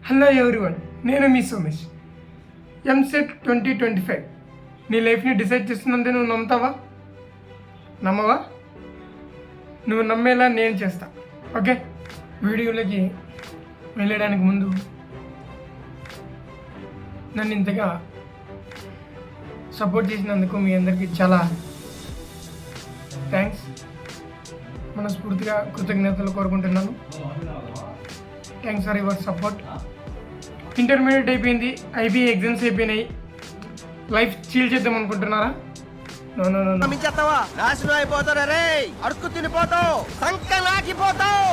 Hello everyone, నేను మీ సోమేష్. ఎంసెట్ 2025 నీ లైఫ్ని డిసైడ్ చేస్తుందంటే నువ్వు నమ్ముతావా? నమ్మవా? నువ్వు నమ్మేలా నేను చేస్తా. ఓకే, వీడియోలోకి వెళ్ళడానికి ముందు నన్ను ఇంతగా సపోర్ట్ చేసినందుకు మీ అందరికీ చాలా థ్యాంక్స్. మనస్ఫూర్తిగా కృతజ్ఞతలు కోరుకుంటున్నాను. Thanks for your support. Intermediate అయిపోయింది, ఐబీఏ ఎగ్జామ్స్ అయిపోయినాయి. లైఫ్ చీల్ చేద్దాం అనుకుంటున్నారా? నో నో నో నాశనం అయిపోతావు రే, అడుక్కు తినిపోతావు, సంకనాకిపోతావు.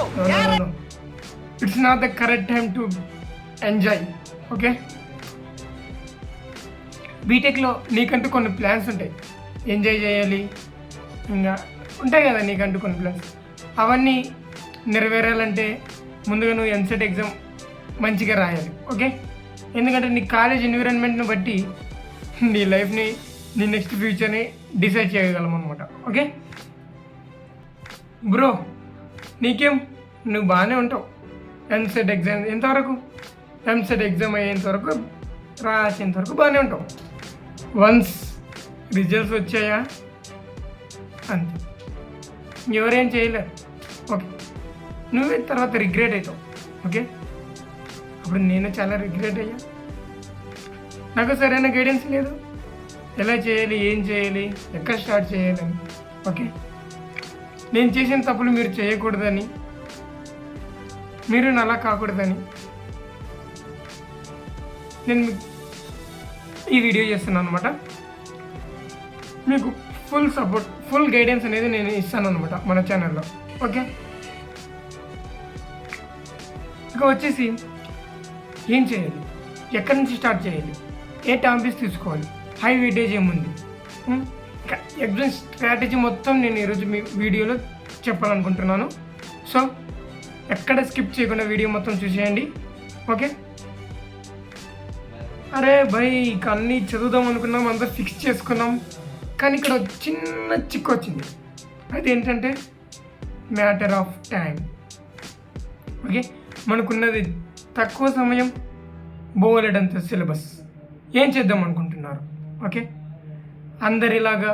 It's not the correct time to enjoy. Okay, బీటెక్లో నీకంటూ కొన్ని ప్లాన్స్ ఉంటాయి, ఎంజాయ్ చేయాలి, ఇంకా ఉంటాయి కదా నీకంటూ కొన్ని ప్లాన్స్. అవన్నీ నెరవేరాలంటే ముందుగా నువ్వు ఎంసెట్ ఎగ్జామ్ మంచిగా రాయాలి. ఓకే, ఎందుకంటే నీ కాలేజ్ ఎన్విరాన్మెంట్ని బట్టి నీ లైఫ్ని, నీ నెక్స్ట్ ఫ్యూచర్ని డిసైడ్ చేయగలం అనమాట. ఓకే బ్రో, నీకేం, నువ్వు బాగానే ఉంటావు. ఎంసెట్ ఎగ్జామ్ ఎంతవరకు, ఎంసెట్ ఎగ్జామ్ అయ్యేంతవరకు, రాసేంతవరకు బాగానే ఉంటావు. వన్స్ రిజల్ట్స్ వచ్చాయా అంతే, ఎవరేం చేయలేరు. ఓకే, నువ్వే తర్వాత రిగ్రెట్ అవుతావు. ఓకే, అప్పుడు నేను చాలా రిగ్రెట్ అయ్యా. నాకు సరైన గైడెన్స్ లేదు, ఎలా చేయాలి, ఏం చేయాలి, ఎక్కడ స్టార్ట్ చేయాలని. ఓకే, నేను చేసిన తప్పులు మీరు చేయకూడదని, మీరు అలా కాకూడదని నేను ఈ వీడియో చేస్తున్నాను అనమాట. మీకు ఫుల్ సపోర్ట్, ఫుల్ గైడెన్స్ అనేది నేను ఇస్తాను అనమాట మన ఛానల్లో. ఓకే, ఇక వచ్చేసి ఏం చేయాలి, ఎక్కడి నుంచి స్టార్ట్ చేయాలి, ఏ టాపిక్స్ తీసుకోవాలి, హై వెయిటేజ్ ఏముంది, ఇంకా ఎగ్జామ్ స్ట్రాటజీ మొత్తం నేను ఈరోజు మీ వీడియోలో చెప్పాలనుకుంటున్నాను. సో ఎక్కడ స్కిప్ చేయకుండా వీడియో మొత్తం చూసేయండి. ఓకే, అరే భయ్, ఇక అన్నీ చదువుదాం అనుకున్నాం, అంతా ఫిక్స్ చేసుకున్నాం, కానీ ఇక్కడ చిన్న చిక్కు వచ్చింది. అదేంటంటే మ్యాటర్ ఆఫ్ టైం. ఓకే, మనకున్నది తక్కువ సమయం, బోలెడంత సిలబస్. ఏం చేద్దాం అనుకుంటున్నారు? ఓకే, అందరిలాగా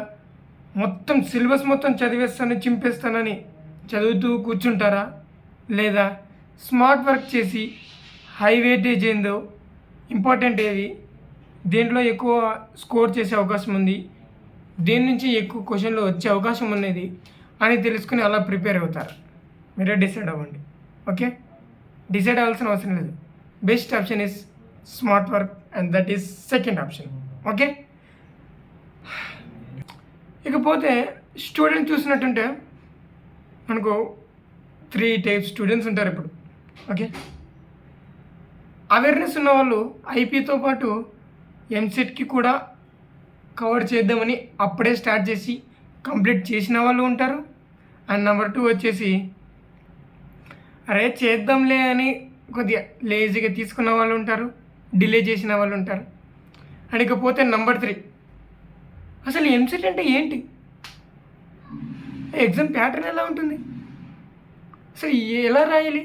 మొత్తం సిలబస్ మొత్తం చదివేస్తాను, చింపేస్తానని చదువుతూ కూర్చుంటారా? లేదా స్మార్ట్ వర్క్ చేసి హై వెయిటేజ్ ఏందో, ఇంపార్టెంట్ ఏవి, దేంట్లో ఎక్కువ స్కోర్ చేసే అవకాశం ఉంది, దేని నుంచి ఎక్కువ క్వశ్చన్లు వచ్చే అవకాశం ఉన్నది అని తెలుసుకుని అలా ప్రిపేర్ అవుతారు? మీరే డిసైడ్ అవ్వండి. ఓకే, డిసైడ్ అవ్వాల్సిన అవసరం లేదు. Best option is smart work and that is second option. Okay, ఇకపోతే స్టూడెంట్ చూసినట్టుంటే మనకు 3 టైప్స్ స్టూడెంట్స్ ఉంటారు ఇప్పుడు. ఓకే, అవేర్నెస్ ఉన్న వాళ్ళు ఐపీతో పాటు ఎంసెట్కి కూడా కవర్ చేద్దామని అప్పుడే స్టార్ట్ చేసి కంప్లీట్ చేసిన వాళ్ళు ఉంటారు. అండ్ నెంబర్ 2 వచ్చేసి అరే చేద్దాంలే అని కొద్దిగా లేజీగా తీసుకున్న వాళ్ళు ఉంటారు, డిలే చేసిన వాళ్ళు ఉంటారు. అండ్ ఇకపోతే నెంబర్ 3, అసలు ఎంసెట్ అంటే ఏంటి, ఎగ్జామ్ ప్యాటర్న్ ఎలా ఉంటుంది, అసలు ఎలా రాయాలి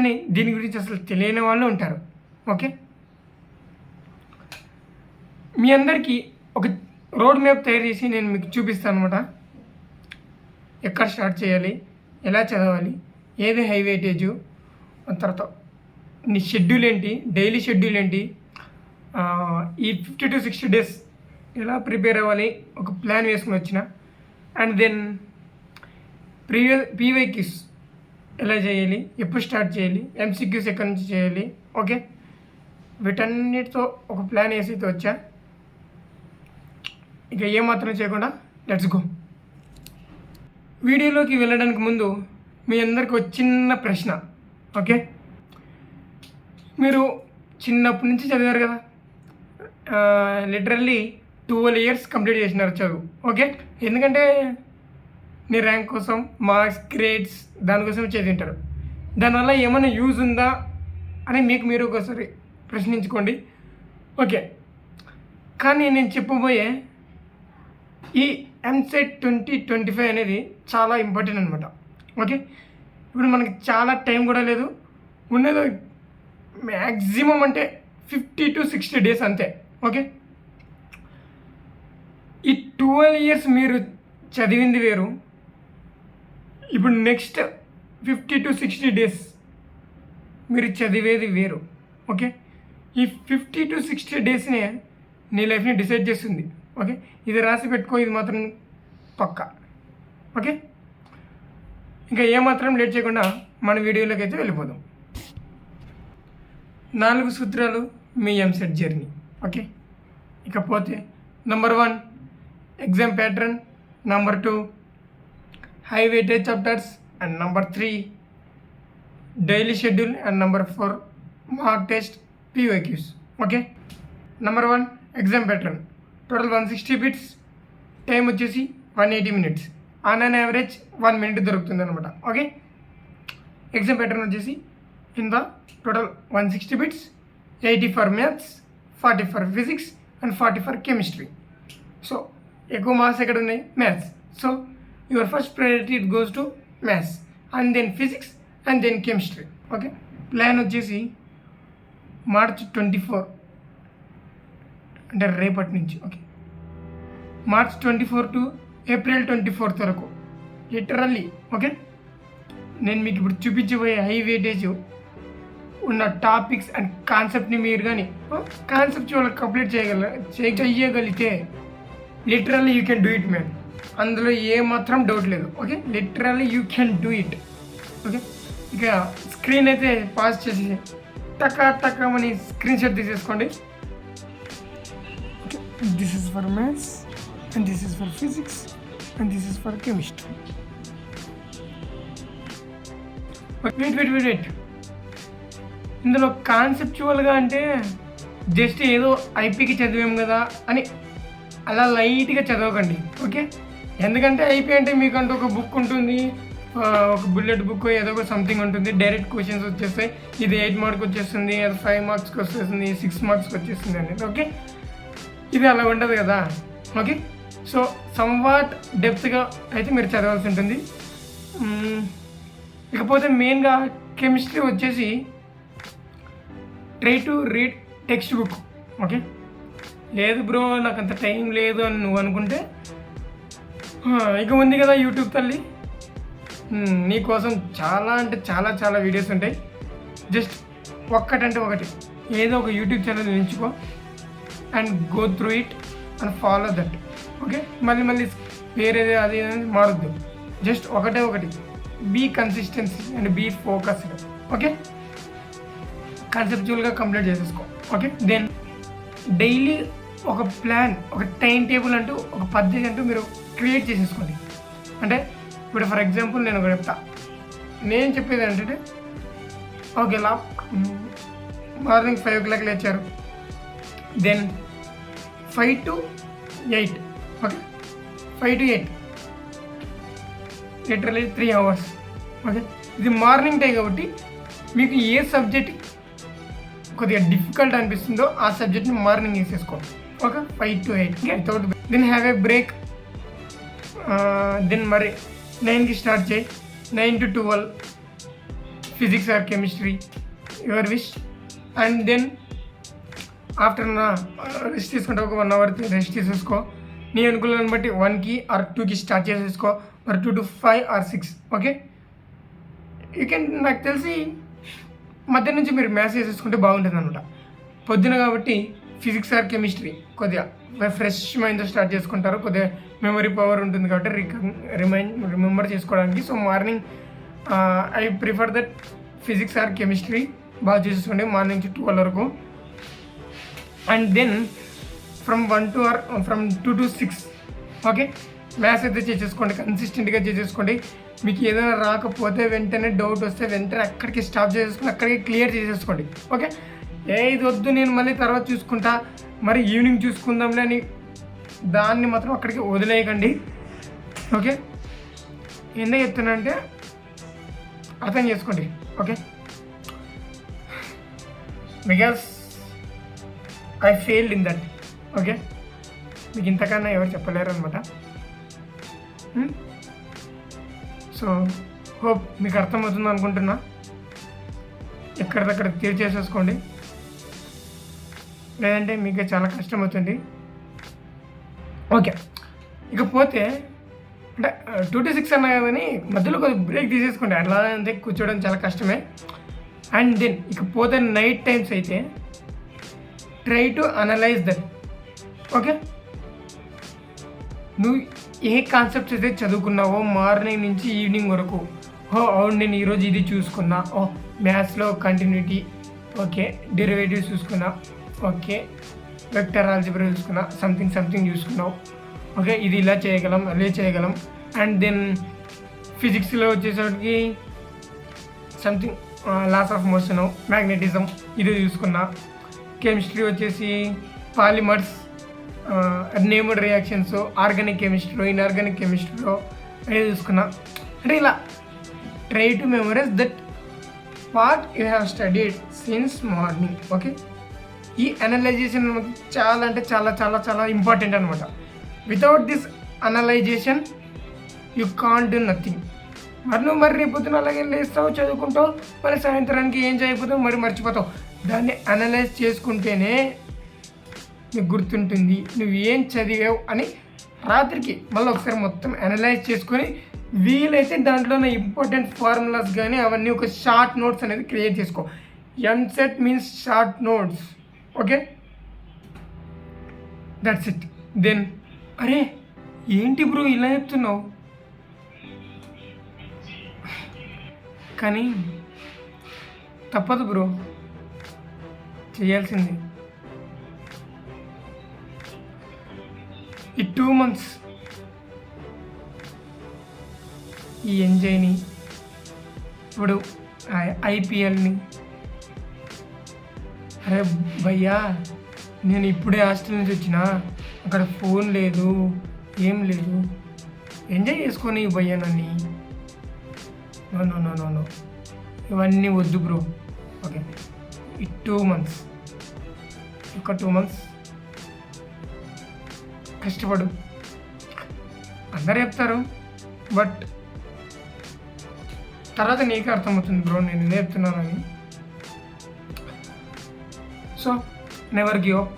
అని దీని గురించి అసలు తెలియని వాళ్ళు ఉంటారు. ఓకే, మీ అందరికీ ఒక రోడ్ మ్యాప్ తయారు చేసి నేను మీకు చూపిస్తాను అనమాట. ఎక్కడ స్టార్ట్ చేయాలి, ఎలా చదవాలి, ఏది హై వెయిటేజు, తర్వాత నీ షెడ్యూల్ ఏంటి, డైలీ షెడ్యూల్ ఏంటి, ఈ 50 to 60 డేస్ ఎలా ప్రిపేర్ అవ్వాలి, ఒక ప్లాన్ వేసుకుని వచ్చిన. అండ్ దెన్ పీవైక్యూస్ ఎలా చేయాలి, ఎప్పుడు స్టార్ట్ చేయాలి, ఎంసీక్యూస్ ఎక్కడి నుంచి చేయాలి. ఓకే, వీటన్నిటితో ఒక ప్లాన్ వేసి అయితే వచ్చా. ఇక ఏమాత్రం చేయకుండా లెట్స్ గో. వీడియోలోకి వెళ్ళడానికి ముందు మీ అందరికి ఒక చిన్న ప్రశ్న. ఓకే, మీరు చిన్నప్పటి నుంచి చదివారు కదా, లిటరల్లీ 12 years కంప్లీట్ చేసినారు చదువు. ఓకే, ఎందుకంటే నీ ర్యాంక్ కోసం, మార్క్స్, గ్రేడ్స్, దానికోసం చదివింటారు. దానివల్ల ఏమైనా యూజ్ ఉందా అని మీకు మీరు ఒకసారి ప్రశ్నించుకోండి. ఓకే, కానీ నేను చెప్పబోయే ఈ ఎంసెట్ 2025 అనేది చాలా ఇంపార్టెంట్ అనమాట. ఓకే, ఇప్పుడు మనకి చాలా టైం కూడా లేదు, ఉన్నదో మ్యాక్సిమం అంటే 50 to 60 days అంతే. ఓకే, ఈ 12 years మీరు చదివింది వేరు, ఇప్పుడు నెక్స్ట్ 50 to 60 days మీరు చదివేది వేరు. ఓకే, ఈ 50 to 60 daysనే నీ లైఫ్ని డిసైడ్ చేస్తుంది. ఓకే, ఇది రాసి పెట్టుకో, ఇది మాత్రం పక్కా. ఓకే, ఇంకా ఏమాత్రం లేట్ చేయకుండా మన వీడియోలోకి అయితే వెళ్ళిపోదాం. 4 సూత్రాలు మీ ఎంసెట్ జర్నీ. ఓకే, ఇకపోతే number 1 exam pattern, number 2 high weightage chapters, and number 3 daily schedule, and number 4 mark test PYQs. Okay, number 1 exam pattern. Total 160 bits, time వచ్చేసి 180 minutes, on an average 1 minute దొరుకుతుంది అనమాట. ఓకే, ఎగ్జామ్ ప్యాటర్న్ వచ్చేసి in the total 160 bits, 80 for maths, 40 for physics, and 40 for chemistry. So ఎక్కువ marks ఎక్కడ ఉన్నాయి? Maths. So your first priority it goes to maths, and then physics, and then chemistry. Okay, plan వచ్చేసి March 24 అంటే రేపటి నుంచి. Okay, March 24 to April 24 వరకు literally. Okay, నేను మీకు ఇప్పుడు చూపించబోయే హై వెయిటేజ్ ఉన్న టాపిక్స్ అండ్ కాన్సెప్ట్ని మీరు కానీ కాన్సెప్చువల్ కంప్లీట్ చేయగలిగితే literally you can do it man. అందులో ఏమాత్రం డౌట్ లేదు. Okay, literally you can do it. Okay, ఇక స్క్రీన్ అయితే పాస్ చేసి టకా స్క్రీన్ షాట్ తీసేసుకోండి. Okay, this is for maths, and this is for physics, and this is for chemistry. Wait ఇందులో కాన్సెప్చువల్గా అంటే జస్ట్ ఏదో ఐపీకి చదివాం కదా అని అలా లైట్గా చదవకండి. ఓకే, ఎందుకంటే ఐపీ అంటే మీకంటూ ఒక బుక్ ఉంటుంది, ఒక బుల్లెట్ బుక్ ఏదో ఒక సంథింగ్ ఉంటుంది, డైరెక్ట్ క్వశ్చన్స్ వచ్చేస్తాయి. ఇది 8 మార్క్స్ వచ్చేస్తుంది, అది 5 మార్క్స్కి వచ్చేస్తుంది, 6 మార్క్స్కి వచ్చేస్తుంది అనేది. ఓకే, ఇది అలా ఉండదు కదా. ఓకే, సో సమ్వాట్ డెప్త్గా అయితే మీరు చదవాల్సి ఉంటుంది. ఇకపోతే మెయిన్గా కెమిస్ట్రీ వచ్చేసి try to read text book. Okay, లేదు బ్రో నాకు అంత టైం లేదు అని నువ్వు అనుకుంటే ఇక ఉంది కదా యూట్యూబ్ తల్లి, నీకోసం చాలా అంటే చాలా వీడియోస్ ఉంటాయి. జస్ట్ ఒక్కటంటే ఒకటి ఏదో ఒక యూట్యూబ్ ఛానల్ ఎంచుకో and go through it and follow that. Okay, మళ్ళీ వేరేది అది మారద్దు. జస్ట్ ఒకటి be consistency and be focused. Okay, కాన్సెప్చువల్గా కంప్లీట్ చేసేసుకో. ఓకే, దెన్ డైలీ ఒక ప్లాన్, ఒక టైం టేబుల్ అంటూ, ఒక పద్ధతి అంటూ మీరు క్రియేట్ చేసేసుకోండి. అంటే ఇప్పుడు ఫర్ ఎగ్జాంపుల్ నేను ఒక చెప్తా. నేను చెప్పేది ఏంటంటే ఓకే మార్నింగ్ 5 o'clock లేచారు, then 5 to 8. Okay, 5 to 8 literally 3 hours. Okay, ఇది మార్నింగ్ టైం కాబట్టి మీకు ఏ సబ్జెక్ట్ కొద్దిగా డిఫికల్ట్ అనిపిస్తుందో ఆ సబ్జెక్ట్ని మార్నింగ్ వేసేసుకోండి. Okay, 5 to 8 without then have a break. Then మరి 9కి స్టార్ట్ చేయి, 9 to 12 physics or chemistry, your wish. And then after rest తీసుకుంటే ఒక 1 hour రెస్ట్ తీసేసుకో. నీ అనుకూలాన్ని బట్టి 1కి ఆర్ 2కి స్టార్ట్ చేసేసుకో, మరి 2 to 5 or 6. Okay, you can నాకు తెలిసి మధ్య నుంచి మీరు మ్యాథ్స్ చేసేసుకుంటే బాగుంటుంది అనమాట. పొద్దున కాబట్టి ఫిజిక్స్ ఆర్ కెమిస్ట్రీ కొద్దిగా ఫ్రెష్ మైండ్తో స్టార్ట్ చేసుకుంటారు, కొద్దిగా మెమరీ పవర్ ఉంటుంది కాబట్టి రిమెంబర్ చేసుకోవడానికి. So morning I prefer that physics or chemistry బాగా చేసేసుకోండి మార్నింగ్ నుంచి 12 వరకు. And then from 2 to 6 okay maths అయితే చేసేసుకోండి, కన్సిస్టెంట్గా చేసేసుకోండి. మీకు ఏదైనా రాకపోతే వెంటనే డౌట్ వస్తే వెంటనే అక్కడికి స్టాప్ చేసేసుకుని అక్కడికి క్లియర్ చేసేసుకోండి. ఓకే, ఇది వద్దు నేను మళ్ళీ తర్వాత చూసుకుంటా, మరి ఈవినింగ్ చూసుకుందాంలే అని దాన్ని మాత్రం అక్కడికి వదిలేయకండి. ఓకే, ఎందుకు చెప్తున్నా అంటే అర్థం చేసుకోండి. Okay, because I failed in that. Okay, మీకు ఇంతకన్నా ఎవరు చెప్పలేరు అనమాట. సో హోప్ మీకు అర్థమవుతుంది అనుకుంటున్నా. ఎక్కడిదక్కడ తీర్చేసేసుకోండి, లేదంటే మీకు చాలా కష్టం అవుతుంది. ఓకే, ఇకపోతే అంటే 2 to 6 అన్నా కానీ మధ్యలో కొద్దిగా బ్రేక్ తీసేసుకోండి, అలా అంటే కూర్చోవడం చాలా కష్టమే. అండ్ దెన్ ఇకపోతే నైట్ టైమ్స్ అయితే try to analyse that. Okay, నువ్వు ఏ కాన్సెప్ట్స్ అయితే చదువుకున్నావో మార్నింగ్ నుంచి ఈవినింగ్ వరకు, అవును నేను ఈరోజు ఇది చూసుకున్నా, మ్యాథ్స్లో కంటిన్యూటీ, ఓకే డెరివేటివ్స్ చూసుకున్నా, ఓకే వెక్టర్ ఆల్జీబ్రా చూసుకున్నా, సంథింగ్ చూసుకున్నావు, ఓకే ఇది ఇలా చేయగలం అలా చేయగలం. అండ్ దెన్ ఫిజిక్స్లో వచ్చేసరికి something laws of motion, magnetism ఇది చూసుకున్నా. కెమిస్ట్రీ వచ్చేసి పాలిమర్స్, నేమ్డ్ రియాక్షన్స్, ఆర్గానిక్ కెమిస్ట్రీలో ఇన్ఆర్గానిక్ కెమిస్ట్రీలో అదే చూసుకున్నా. అంటే ఇలా try to memorise that what you have studied since morning. Okay, ఈ అనలైజేషన్ చాలా అంటే చాలా చాలా చాలా ఇంపార్టెంట్ అనమాట. Without this analysation you can't do nothing. మరి నువ్వు మరి రేపు పొద్దున అలాగే లేస్తావు, చదువుకుంటావు, మరి సాయంత్రానికి ఏం చేయకపోతావు, మరి మర్చిపోతావు. దాన్ని అనలైజ్ చేసుకుంటేనే నీకు గుర్తుంటుంది నువ్వు ఏం చదివావు అని. రాత్రికి మళ్ళీ ఒకసారి మొత్తం అనలైజ్ చేసుకొని వీలైతే దాంట్లో ఉన్న ఇంపార్టెంట్ ఫార్ములాస్ కానీ అవన్నీ ఒక షార్ట్ నోట్స్ అనేది క్రియేట్ చేసుకో. EAMCET means short notes. Okay, that's it. Then అరే ఏంటి బ్రో ఇలా చెప్తున్నావు, కానీ తప్పదు బ్రో, చేయాల్సింది. ఈ 2 months ఈ ఎంజాయ్ని, ఇప్పుడు ఐపీఎల్ని, అరే భయ్యా నేను ఇప్పుడే హాస్టల్ నుంచి వచ్చినా, అక్కడ ఫోన్ లేదు ఏం లేదు, ఎంజాయ్ చేసుకొని భయ్యా నన్ను. నో ఇవన్నీ వద్దు బ్రో. ఓకే, ఈ 2 months, ఒక 2 months కష్టపడు. అందరు చెప్తారు, బట్ తర్వాత నీకే అర్థమవుతుంది బ్రో నేను ఇదే చెప్తున్నానని. సో నెవర్ గివ్ అప్,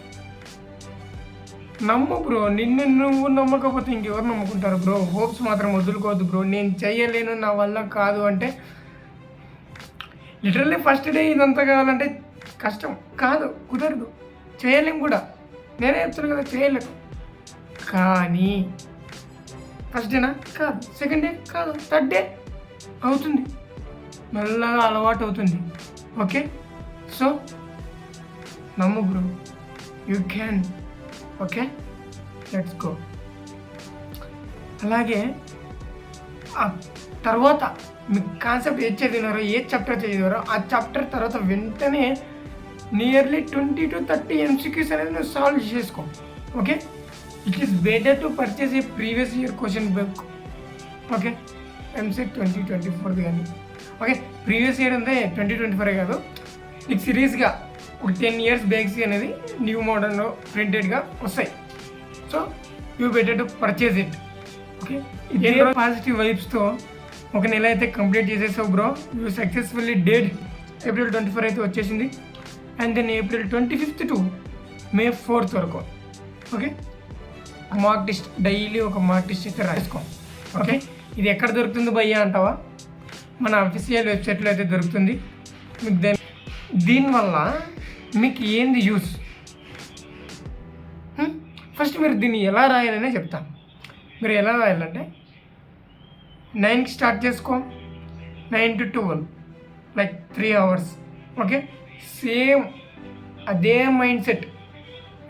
నమ్ము బ్రో. నిన్ను నువ్వు నమ్మకపోతే ఇంకెవరు నమ్ముకుంటారు బ్రో. హోప్స్ మాత్రం వదులుకోవద్దు బ్రో. నేను చెయ్యలేను, నా వల్ల కాదు అంటే లిటరల్లీ ఫస్ట్ డే ఇదంతా కావాలంటే కష్టం కాదు, కుదరదు, చేయలేము కూడా. నేనే చెప్తున్నాను కదా చేయలేము. కానీ ఫస్ట్ డేనా కాదు, సెకండ్ డే కాదు, థర్డ్ డే అవుతుంది, మెల్లగా అలవాటు అవుతుంది. ఓకే, సో నమ్ము bro, you can. Okay, let's go. అలాగే ఆ తర్వాత మీకు కాన్సెప్ట్ ఏది చదివినారో, ఏ చాప్టర్ చదివారో ఆ చాప్టర్ తర్వాత వెంటనే నియర్లీ 20 to 30 MCQs అనేది నువ్వు సాల్వ్ చేసుకో. Okay, it is better to purchase A previous year question book. Okay, EAMCET 2024 కానీ. ఓకే, ప్రీవియస్ ఇయర్ అంటే 2024 కాదు, నీకు సిరీస్గా ఒక 10 years బ్యాగ్స్ అనేది న్యూ మోడల్లో ప్రింటెడ్గా వస్తాయి. So you better to purchase it. Okay, ఇదే పాజిటివ్ వైబ్స్తో ఒక నెల అయితే కంప్లీట్ చేసేసావు bro. You successfully date April 24 అయితే వచ్చేసింది. And then April 25th to May 4th వరకు. ఓకే, మార్క్ టెస్ట్ డైలీ ఒక మార్క్ టెస్ట్ అయితే రాసుకో. ఓకే, ఇది ఎక్కడ దొరుకుతుంది భయ్యా అంటావా? మన అఫీషియల్ వెబ్సైట్లో అయితే దొరుకుతుంది. మీకు దీనివల్ల మీకు ఏంది యూస్? ఫస్ట్ మీరు దీన్ని ఎలా రాయాలనే చెప్తాను. మీరు ఎలా రాయాలంటే 9కి స్టార్ట్ చేసుకో, 9 to 12 like 3 hours. Okay, same అదే మైండ్ సెట్.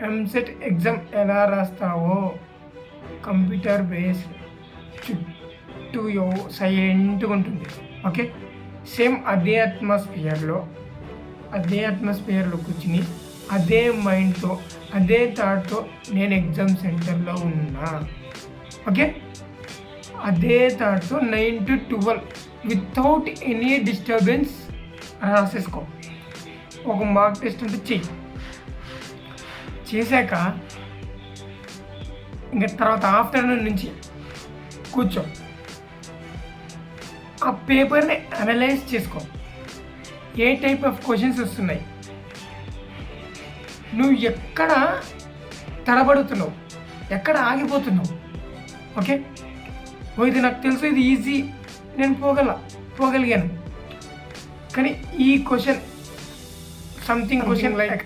ఎంసెట్ ఎగ్జామ్ ఎలా రాస్తావో కంప్యూటర్ బేస్డ్, చుట్టూ సైలెంట్గా ఉంటుంది. ఓకే, సేమ్ అదే అట్మాస్ఫియర్లో కూర్చుని అదే మైండ్తో అదే థాట్తో నేను ఎగ్జామ్ సెంటర్లో ఉన్నా. ఓకే, అదే థాట్తో 9 to 12 వితౌట్ ఎనీ డిస్టర్బెన్స్ రాసేసుకో. ఒక మార్క్ టెస్ట్ అంటే చేశాక ఇంకా తర్వాత ఆఫ్టర్నూన్ నుంచి కూర్చో, ఆ పేపర్ని అనలైజ్ చేసుకో. ఏ టైప్ ఆఫ్ క్వశ్చన్స్ వస్తున్నాయి, నువ్వు ఎక్కడ తడబడుతున్నావు, ఎక్కడ ఆగిపోతున్నావు. ఓకే, ఇది నాకు తెలుసు, ఇది ఈజీ, నేను పోగలిగాను. కానీ ఈ క్వశ్చన్ సంథింగ్ క్వశ్చన్ లైక్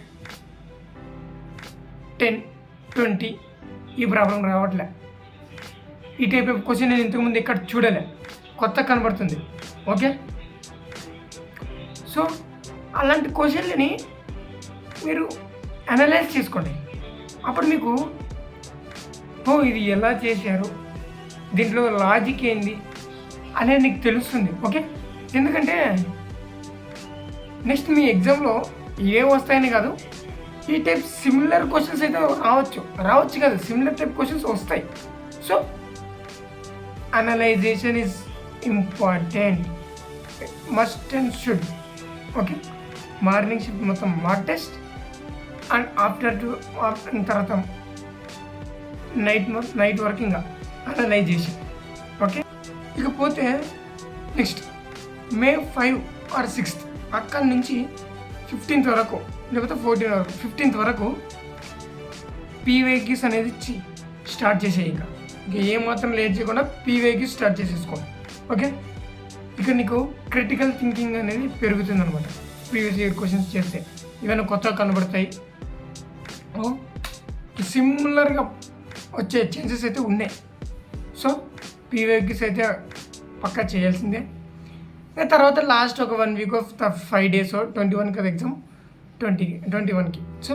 10, 20 ఈ ప్రాబ్లం రావట్లే. ఈ టైప్ ఆఫ్ క్వశ్చన్ నేను ఇంతకుముందు ఎక్కడ చూడలే, కొత్త కనబడుతుంది. ఓకే, సో అలాంటి క్వశ్చన్లని మీరు అనలైజ్ చేసుకోండి. అప్పుడు మీకు ఇది ఎలా చేశారు, దీంట్లో లాజిక్ ఏంది అనేది నీకు తెలుస్తుంది. ఓకే, ఎందుకంటే నెక్స్ట్ మీ ఎగ్జామ్లో ఏ వస్తాయని కాదు, ఈ టైప్ సిమిలర్ క్వశ్చన్స్ అయితే రావచ్చు కాదు, సిమిలర్ టైప్ క్వశ్చన్స్ వస్తాయి. So analysation is important, must and should. Okay, morning shift మొత్తం మార్క్ టెస్ట్ అండ్ ఆఫ్టర్ తర్వాత నైట్ వర్కింగ్ అనలైజేషన్. ఓకే, ఇకపోతే నెక్స్ట్ May 5 or 6 అక్కడి నుంచి 15th వరకు, లేకపోతే 14 వరకు, 15th వరకు పీవైక్యూస్ అనేది స్టార్ట్ చేసేయి. ఇంకా ఏమాత్రం లేట్ చేయకుండా పీవైక్యూస్ స్టార్ట్ చేసేసుకోండి. ఓకే, ఇక నీకు క్రిటికల్ థింకింగ్ అనేది పెరుగుతుంది అనమాట. ప్రీవియస్ ఇయర్ క్వశ్చన్స్ చేస్తే ఇవన్నీ కొత్తగా కనబడతాయి, సిమిలర్గా వచ్చే ఛాన్సెస్ అయితే ఉన్నాయి. సో పీవైక్యూస్ అయితే పక్కా చేయాల్సిందే. తర్వాత లాస్ట్ ఒక 1 week ఆఫ్ 5 days 21 కదా ఎగ్జామ్, 21కి. సో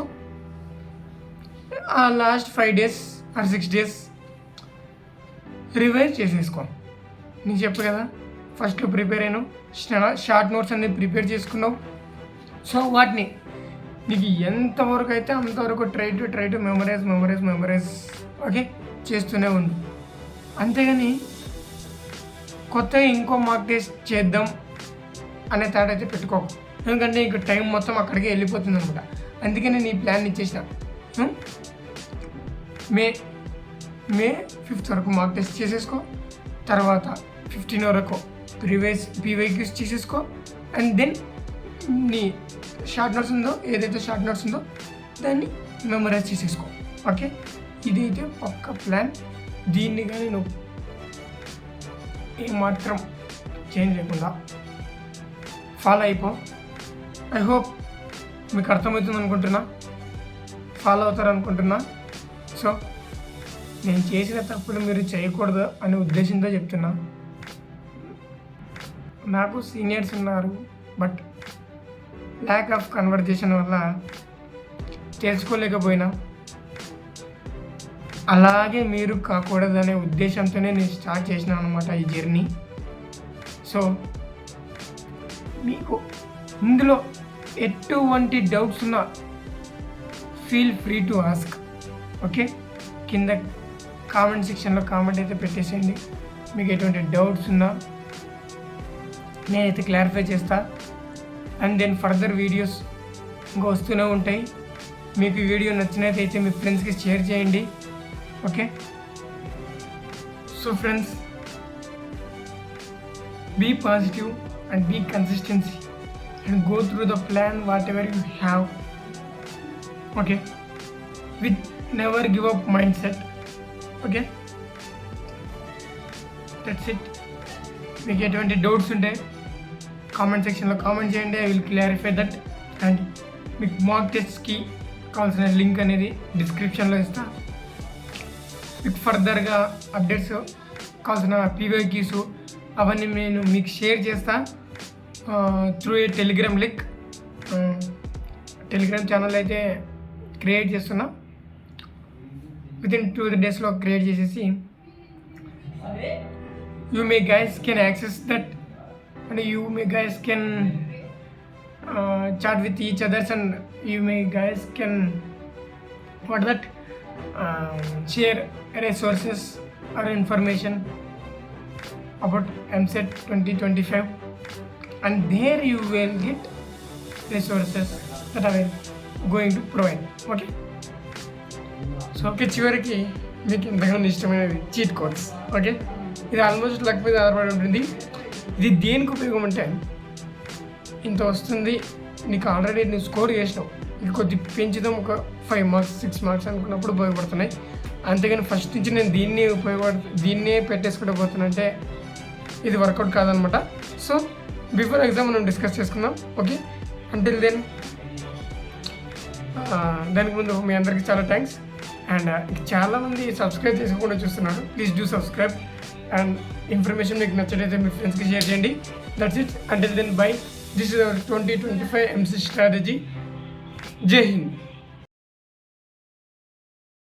ఆ last 5 days or 6 days revise చేసేసుకో. నీకు చెప్పు కదా, ఫస్ట్లో ప్రిపేర్ అయినావు, షార్ట్ నోట్స్ అనేది ప్రిపేర్ చేసుకున్నావు. సో వాటిని నీకు ఎంతవరకు అయితే అంతవరకు ట్రై టు మెమరైజ్. ఓకే, చేస్తూనే ఉంది. అంతేగాని కొత్తగా ఇంకో మార్క్ టెస్ట్ చేద్దాం అనే థాట్ అయితే పెట్టుకోకు, ఎందుకంటే ఇంక టైం మొత్తం అక్కడికి వెళ్ళిపోతుంది అనమాట. అందుకే నేను ఈ ప్లాన్ ఇచ్చేసిన. మే 5th వరకు మార్క్ టెస్ట్ చేసేసుకో, తర్వాత 15 వరకు పీవైక్యూస్ చేసేసుకో, అండ్ దెన్ నీ షార్ట్ నోట్స్ ఉందో దాన్ని మెమరైజ్ చేసేసుకో. ఓకే, ఇదైతే పక్క ప్లాన్. దీన్ని కానీ నువ్వు ఏమాత్రం చేంజ్ లేకుండా ఫాలో అయిపో. ఐ హోప్ మీకు అర్థమవుతుంది అనుకుంటున్నా, ఫాలో అవుతారు అనుకుంటున్నా. సో నేను చేసిన తప్పులు మీరు చేయకూడదు అనే ఉద్దేశంతో చెప్తున్నా. నాకు సీనియర్స్ ఉన్నారు, బట్ ల్యాక్ ఆఫ్ కన్వర్జేషన్ వల్ల తెలుసుకోలేకపోయినా, అలాగే మీరు కాకూడదనే ఉద్దేశంతోనే నేను స్టార్ట్ చేసినాను అనమాట ఈ జర్నీ. సో మీకు ఇందులో ఎటువంటి డౌట్స్ ఉన్నా feel free to ask. Okay, కింద కామెంట్ సెక్షన్లో కామెంట్ అయితే పెట్టేసేయండి. మీకు ఎటువంటి డౌట్స్ ఉన్నా నేనైతే క్లారిఫై చేస్తా. అండ్ దెన్ ఫర్దర్ వీడియోస్ ఇంకా వస్తూనే ఉంటాయి. మీకు ఈ వీడియో నచ్చినట్లయితే మీ ఫ్రెండ్స్కి షేర్ చేయండి. Okay, so friends, be positive and be consistency and go through the plan whatever you have. Okay, with never give up mindset. Okay, that's it. మీకు ఎటువంటి డౌట్స్ ఉంటే కామెంట్ సెక్షన్లో కామెంట్ చేయండి, I will clarify that. And మీకు మాక్ టెస్ట్కి కావాల్సిన link అనేది డిస్క్రిప్షన్లో ఇస్తా. మీకు ఫర్దర్గా అప్డేట్స్ కావాల్సిన పీవైక్యూస్ అవన్నీ నేను మీకు షేర్ చేస్తా through a Telegram link. Telegram channel అయితే క్రియేట్ చేస్తున్నా, వితిన్ 2 daysలో క్రియేట్ చేసేసి you may guys can access that, and you may guys can chat with each others, and you may guys can share resources or information about MCET 2025, and there you will get resources that I will going to provide. Okay, so okay, చివరికి మీకు ఎంతగానో ఇష్టమైనది cheat codes. Okay, ఇది almost luck మీద ఆధారపడి ఉంటుంది. ఇది దేనికి ఉపయోగం అంటే, ఇంత వస్తుంది, నీకు ఆల్రెడీ నువ్వు స్కోర్ చేసినావు, ఇది కొద్ది పెంచుదాం ఒక 5 మార్క్స్ 6 మార్క్స్ అనుకున్నప్పుడు ఉపయోగపడుతున్నాయి. అంతేగాని ఫస్ట్ నుంచి నేను దీన్నే పెట్టేసుకుంటూ పోతున్నంటే ఇది వర్కౌట్ కాదనమాట. సో బిఫోర్ ఎగ్జామ్ మనం డిస్కస్ చేసుకుందాం. ఓకే, అంటిల్ దెన్ దానికి ముందు మీ అందరికీ చాలా థ్యాంక్స్. అండ్ చాలామంది సబ్స్క్రైబ్ చేసుకోకుండా చూస్తున్నారు. Please do subscribe. And information మీకు నచ్చటైతే మీ ఫ్రెండ్స్కి షేర్ చేయండి. That's it. Until then bye. This is our 2025 MC strategy. Jai Hind.